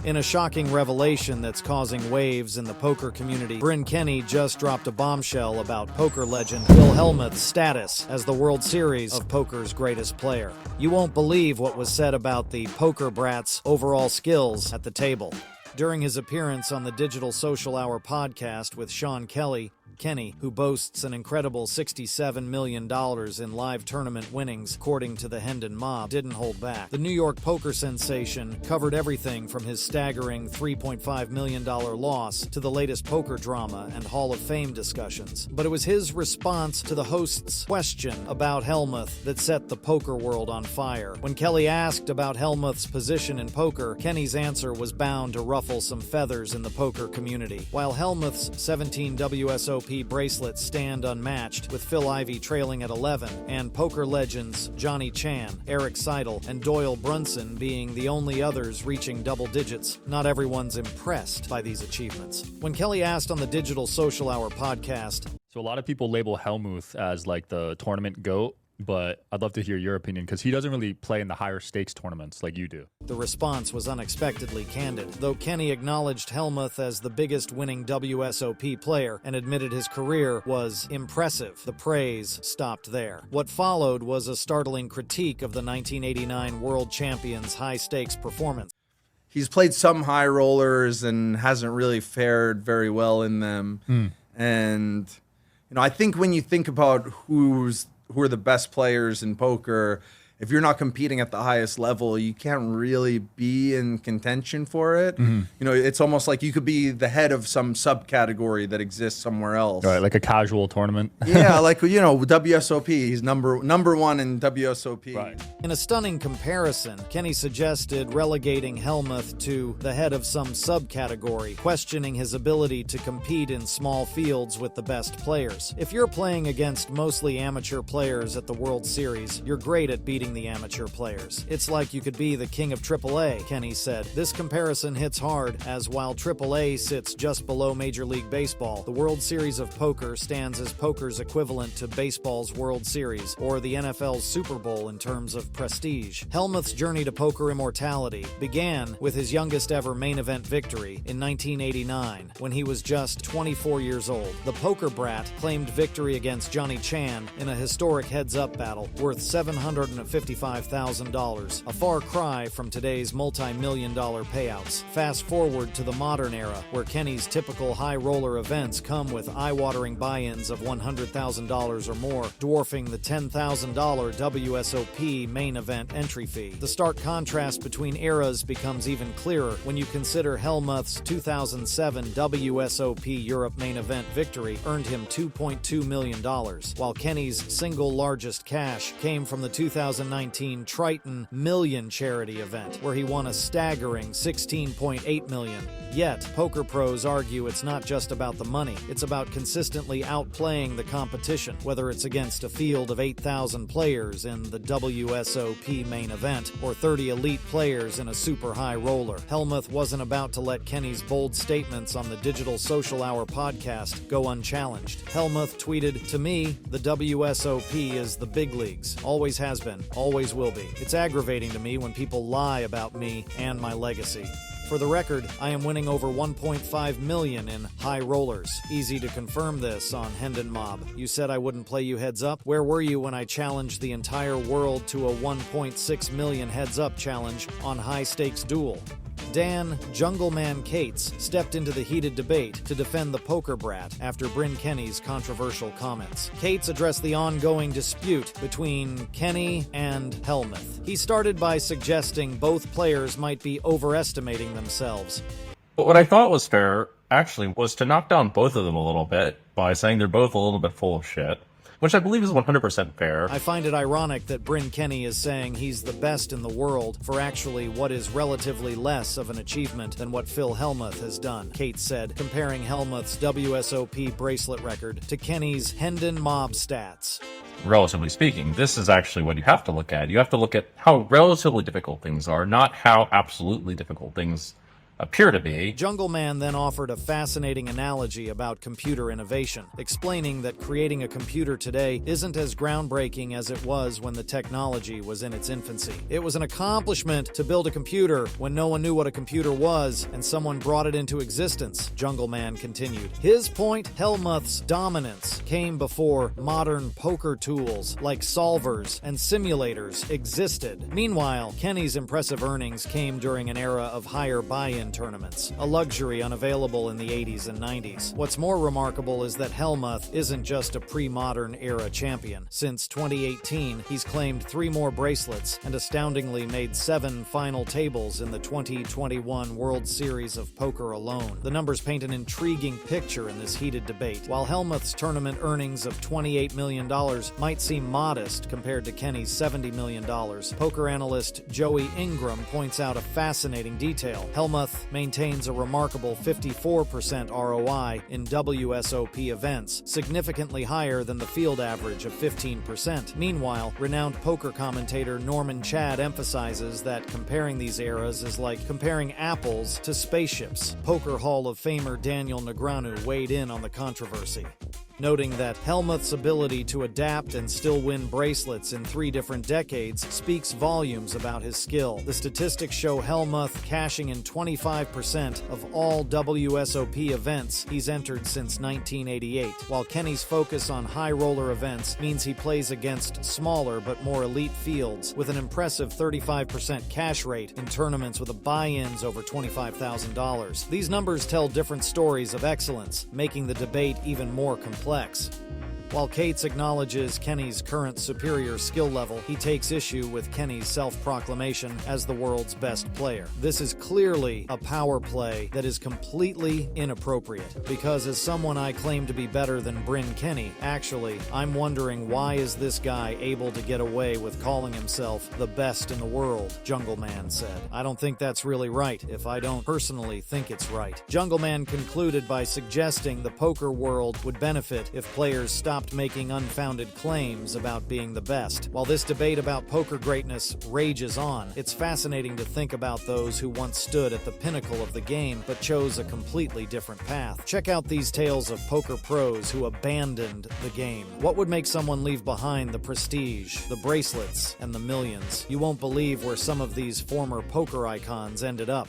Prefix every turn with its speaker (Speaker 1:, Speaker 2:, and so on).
Speaker 1: In a shocking revelation that's causing waves in the poker community, Bryn Kenney just dropped a bombshell about poker legend Phil Hellmuth's status as the World Series of Poker's greatest player. You won't believe what was said about the poker brat's overall skills at the table. During his appearance on the Digital Social Hour podcast with Kenny, who boasts an incredible $67 million in live tournament winnings, according to the Hendon Mob, didn't hold back. The New York poker sensation covered everything from his staggering $3.5 million loss to the latest poker drama and Hall of Fame discussions. But it was his response to the host's question about Hellmuth that set the poker world on fire. When Kelly asked about Hellmuth's position in poker, Kenny's answer was bound to ruffle some feathers in the poker community. While Hellmuth's 17 WSOP bracelets stand unmatched, with Phil Ivey trailing at 11, and poker legends Johnny Chan, Eric Seidel, and Doyle Brunson being the only others reaching double digits, not everyone's impressed by these achievements. When Kelly asked on the Digital Social Hour podcast,
Speaker 2: so a lot of people label Hellmuth as like the tournament GOAT, but I'd love to hear your opinion because he doesn't really play in the higher stakes tournaments like you do.
Speaker 1: The response was unexpectedly candid, though Kenny acknowledged Hellmuth as the biggest winning WSOP player and admitted his career was impressive. The praise stopped there. What followed was a startling critique of the 1989 world champion's high-stakes performance.
Speaker 3: He's played some high rollers and hasn't really fared very well in them. And, I think when you think about who are the best players in poker, if you're not competing at the highest level, you can't really be in contention for it. It's almost like you could be the head of some subcategory that exists somewhere else.
Speaker 2: Right, like a casual tournament.
Speaker 3: Yeah, like, WSOP. He's number one in WSOP.
Speaker 2: Right.
Speaker 1: In a stunning comparison, Kenny suggested relegating Hellmuth to the head of some subcategory, questioning his ability to compete in small fields with the best players. If you're playing against mostly amateur players at the World Series, you're great at beating the amateur players. It's like you could be the king of AAA, Kenny said. This comparison hits hard, as while AAA sits just below Major League Baseball, the World Series of Poker stands as poker's equivalent to baseball's World Series, or the NFL's Super Bowl in terms of prestige. Hellmuth's journey to poker immortality began with his youngest ever main event victory in 1989, when he was just 24 years old. The poker brat claimed victory against Johnny Chan in a historic heads-up battle worth $755,000, a far cry from today's multi-million-dollar payouts. Fast forward to the modern era, where Kenny's typical high roller events come with eye-watering buy-ins of $100,000 or more, dwarfing the $10,000 WSOP main event entry fee. The stark contrast between eras becomes even clearer when you consider Hellmuth's 2007 WSOP Europe main event victory earned him $2.2 million, while Kenny's single largest cash came from the 2019 Triton Million charity event, where he won a staggering $16.8 million. Yet, poker pros argue it's not just about the money, it's about consistently outplaying the competition, whether it's against a field of 8,000 players in the WSOP main event, or 30 elite players in a super high roller. Hellmuth wasn't about to let Kenny's bold statements on the Digital Social Hour podcast go unchallenged. Hellmuth tweeted, "To me, the WSOP is the big leagues. Always has been, always will be. It's aggravating to me when people lie about me and my legacy. For the record, I am winning over $1.5 million in high rollers. Easy to confirm this on Hendon Mob. You said I wouldn't play you heads up? Where were you when I challenged the entire world to a $1.6 million heads up challenge on high stakes duel?" Dan Jungleman Cates stepped into the heated debate to defend the poker brat after Bryn Kenny's controversial comments. Cates addressed the ongoing dispute between Kenny and Hellmuth. He started by suggesting both players might be overestimating themselves.
Speaker 4: What I thought was fair, actually, was to knock down both of them a little bit by saying they're both a little bit full of shit, which I believe is 100% fair.
Speaker 1: I find it ironic that Bryn Kenny is saying he's the best in the world for actually what is relatively less of an achievement than what Phil Hellmuth has done, Kate said, comparing Hellmuth's WSOP bracelet record to Kenny's Hendon Mob stats.
Speaker 4: Relatively speaking, this is actually what you have to look at. You have to look at how relatively difficult things are, not how absolutely difficult things appear to be.
Speaker 1: Jungleman then offered a fascinating analogy about computer innovation, explaining that creating a computer today isn't as groundbreaking as it was when the technology was in its infancy. It was an accomplishment to build a computer when no one knew what a computer was and someone brought it into existence, Jungleman continued. His point, Hellmuth's dominance came before modern poker tools like solvers and simulators existed. Meanwhile, Kenny's impressive earnings came during an era of higher buy-in tournaments, a luxury unavailable in the 80s and 90s. What's more remarkable is that Hellmuth isn't just a pre-modern era champion. Since 2018, he's claimed 3 more bracelets and astoundingly made 7 final tables in the 2021 World Series of Poker alone. The numbers paint an intriguing picture in this heated debate. While Hellmuth's tournament earnings of $28 million might seem modest compared to Kenny's $70 million, poker analyst Joey Ingram points out a fascinating detail. Hellmuth maintains a remarkable 54% ROI in WSOP events, significantly higher than the field average of 15%. Meanwhile, renowned poker commentator Norman Chad emphasizes that comparing these eras is like comparing apples to spaceships. Poker Hall of Famer Daniel Negreanu weighed in on the controversy, noting that Hellmuth's ability to adapt and still win bracelets in 3 different decades speaks volumes about his skill. The statistics show Hellmuth cashing in 25% of all WSOP events he's entered since 1988, while Kenny's focus on high roller events means he plays against smaller but more elite fields with an impressive 35% cash rate in tournaments with a buy-ins over $25,000. These numbers tell different stories of excellence, making the debate even more complex. While Cates acknowledges Kenny's current superior skill level, he takes issue with Kenny's self-proclamation as the world's best player. This is clearly a power play that is completely inappropriate, because as someone I claim to be better than Bryn Kenny, actually, I'm wondering why is this guy able to get away with calling himself the best in the world, Jungleman said. I don't think that's really right, if I don't personally think it's right. Jungleman concluded by suggesting the poker world would benefit if players stopped making unfounded claims about being the best. While this debate about poker greatness rages on, it's fascinating to think about those who once stood at the pinnacle of the game but chose a completely different path. Check out these tales of poker pros who abandoned the game. What would make someone leave behind the prestige, the bracelets, and the millions? You won't believe where some of these former poker icons ended up.